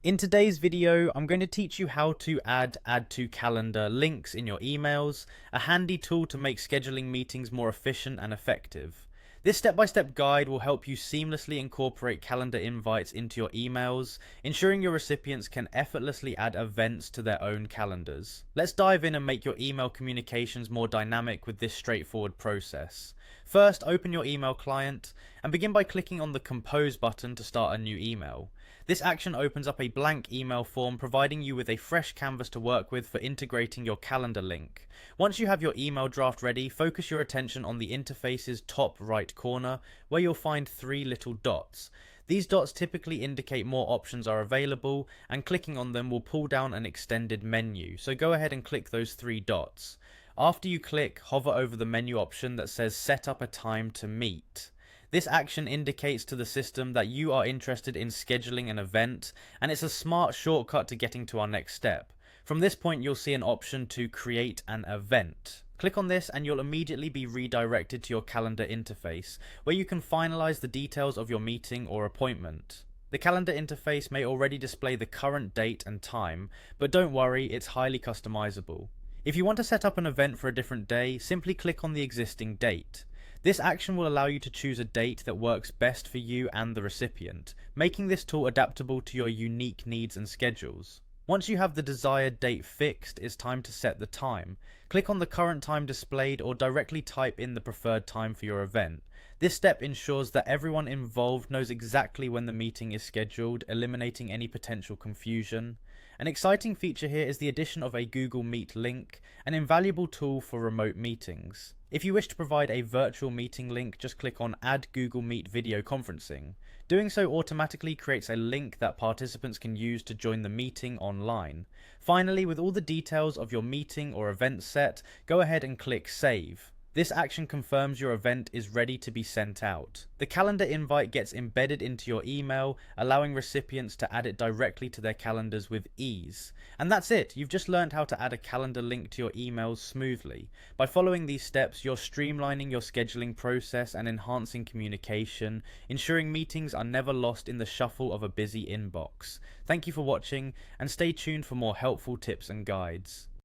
In today's video, I'm going to teach you how to add to calendar links in your emails, a handy tool to make scheduling meetings more efficient and effective. This step-by-step guide will help you seamlessly incorporate calendar invites into your emails, ensuring your recipients can effortlessly add events to their own calendars. Let's dive in and make your email communications more dynamic with this straightforward process. First, open your email client and begin by clicking on the Compose button to start a new email. This action opens up a blank email form, providing you with a fresh canvas to work with for integrating your calendar link. Once you have your email draft ready, focus your attention on the interface's top right corner, where you'll find three little dots. These dots typically indicate more options are available, and clicking on them will pull down an extended menu, so go ahead and click those three dots. After you click, hover over the menu option that says Set up a time to meet. This action indicates to the system that you are interested in scheduling an event, and it's a smart shortcut to getting to our next step. From this point, you'll see an option to create an event. Click on this and you'll immediately be redirected to your calendar interface, where you can finalize the details of your meeting or appointment. The calendar interface may already display the current date and time, but don't worry, it's highly customizable. If you want to set up an event for a different day, simply click on the existing date. This action will allow you to choose a date that works best for you and the recipient, making this tool adaptable to your unique needs and schedules. Once you have the desired date fixed, it's time to set the time. Click on the current time displayed or directly type in the preferred time for your event. This step ensures that everyone involved knows exactly when the meeting is scheduled, eliminating any potential confusion. An exciting feature here is the addition of a Google Meet link, an invaluable tool for remote meetings. If you wish to provide a virtual meeting link, just click on Add Google Meet Video Conferencing. Doing so automatically creates a link that participants can use to join the meeting online. Finally, with all the details of your meeting or event set, go ahead and click Save. This action confirms your event is ready to be sent out. The calendar invite gets embedded into your email, allowing recipients to add it directly to their calendars with ease. And that's it, you've just learned how to add a calendar link to your emails smoothly. By following these steps, you're streamlining your scheduling process and enhancing communication, ensuring meetings are never lost in the shuffle of a busy inbox. Thank you for watching, and stay tuned for more helpful tips and guides.